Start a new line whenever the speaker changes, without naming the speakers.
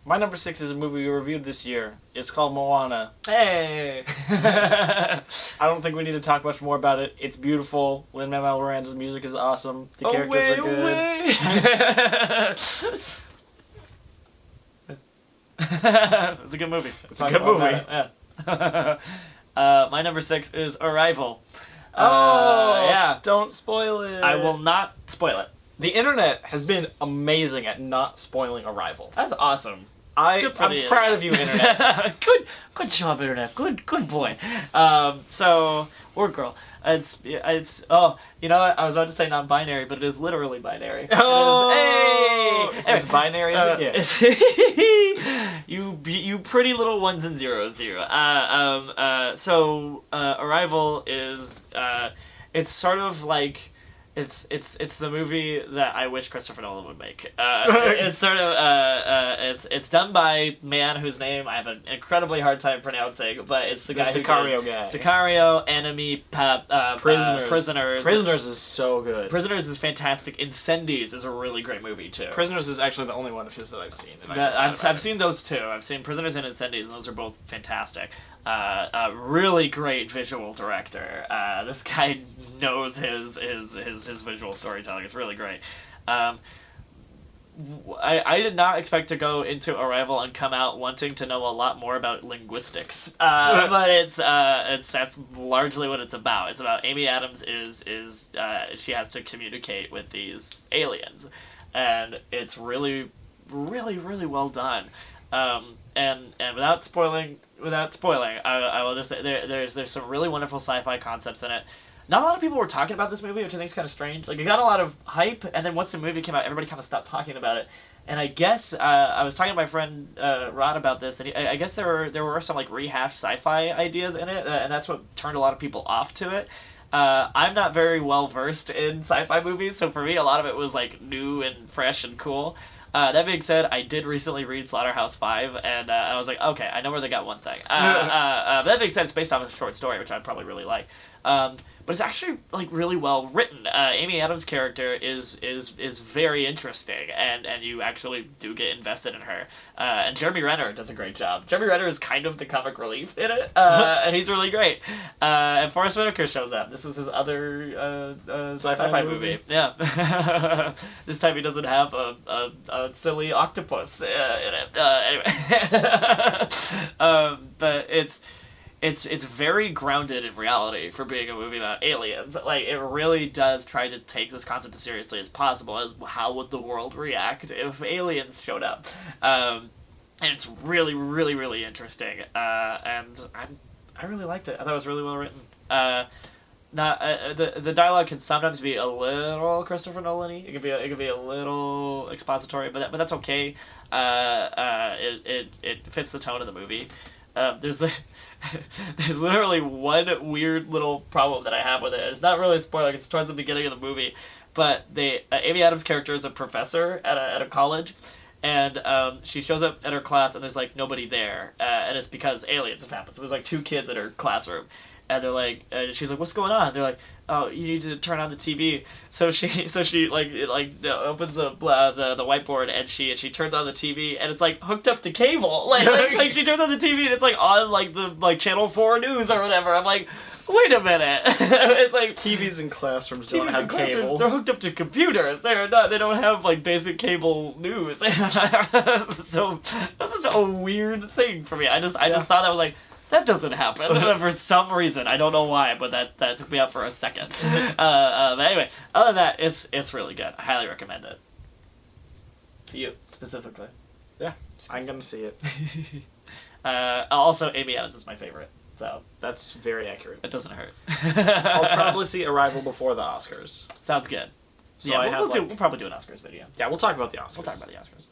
My number 6 is a movie we reviewed this year. It's called Moana.
Hey!
I don't think we need to talk much more about it. It's beautiful. Lin-Manuel Miranda's music is awesome. The characters are good.
It's a good movie.
It's a good movie.
Yeah. My number 6 is Arrival.
Yeah. Don't spoil it.
I will not spoil it.
The internet has been amazing at not spoiling Arrival.
That's awesome.
I'm proud of you, internet.
Good job, internet. Good boy. Or girl. It's oh, you know what? I was about to say non-binary, but it is literally binary.
Oh,
Hey!
it's as binary as it gets.
You pretty little ones and zeros here. Arrival is it's sort of like it's the movie that I wish Christopher Nolan would make. It's sort of it's done by a man whose name I have an incredibly hard time pronouncing, but it's the guy
Sicario guy.
Sicario, Enemy,
Prisoners.
Prisoners
is so good.
Prisoners is fantastic. Incendies is a really great movie too.
Prisoners is actually the only one of his that I've seen.
I've seen those two. I've seen Prisoners and Incendies, and those are both fantastic. Really great visual director. This guy knows his visual storytelling. It's really great. I did not expect to go into Arrival and come out wanting to know a lot more about linguistics, but that's largely what it's about. It's about Amy Adams she has to communicate with these aliens, and it's really, really, really well done. And without spoiling, I will just say there's some really wonderful sci-fi concepts in it. Not a lot of people were talking about this movie, which I think is kind of strange. Like, it got a lot of hype, and then once the movie came out, everybody kind of stopped talking about it. And I guess I was talking to my friend Rod about this, and I guess there were some like rehashed sci-fi ideas in it, and that's what turned a lot of people off to it. I'm not very well versed in sci-fi movies, so for me, a lot of it was like new and fresh and cool. That being said, I did recently read Slaughterhouse-5, and I was like, okay, I know where they got one thing. That being said, it's based off a short story, which I'd probably really like. But it's actually like really well written. Amy Adams' character is very interesting, and you actually do get invested in her. And Jeremy Renner does a great job. Jeremy Renner is kind of the comic relief in it, and he's really great. And Forrest Whitaker shows up. This was his other sci-fi movie. Yeah. This time he doesn't have a silly octopus in it. Anyway, but it's very grounded in reality for being a movie about aliens. Like, it really does try to take this concept as seriously as possible, as how would the world react if aliens showed up. And it's really, really, really interesting. And I really liked it. I thought it was really well written. The dialogue can sometimes be a little Christopher Nolan-y. It could be a little expository, but that's okay. It fits the tone of the movie. There's literally one weird little problem that I have with it. It's not really a spoiler, it's towards the beginning of the movie, but Amy Adams' character is a professor at a college, and she shows up at her class and there's like nobody there, and it's because aliens have happened. So there's like 2 kids in her classroom, and they're like, she's like, what's going on? They're like, oh, you need to turn on the TV. So she opens the whiteboard and she turns on the TV, and it's like hooked up to cable. Like she turns on the TV and it's like on like the Channel 4 news or whatever. I'm like, wait a minute. It's like
TVs in classrooms don't have cable.
They're hooked up to computers. They don't have like basic cable news. So that's just a weird thing for me. I just thought that was like, that doesn't happen for some reason. I don't know why, but that took me out for a second. But anyway, other than that, it's really good. I highly recommend it. To you, specifically.
Yeah, I'm going to see it.
Also, Amy Adams is my favorite, so...
That's very accurate.
It doesn't hurt.
I'll probably see Arrival before the Oscars.
Sounds good.
So
yeah, we'll probably do an Oscars video.
Yeah, we'll talk about the Oscars.
We'll talk about the Oscars.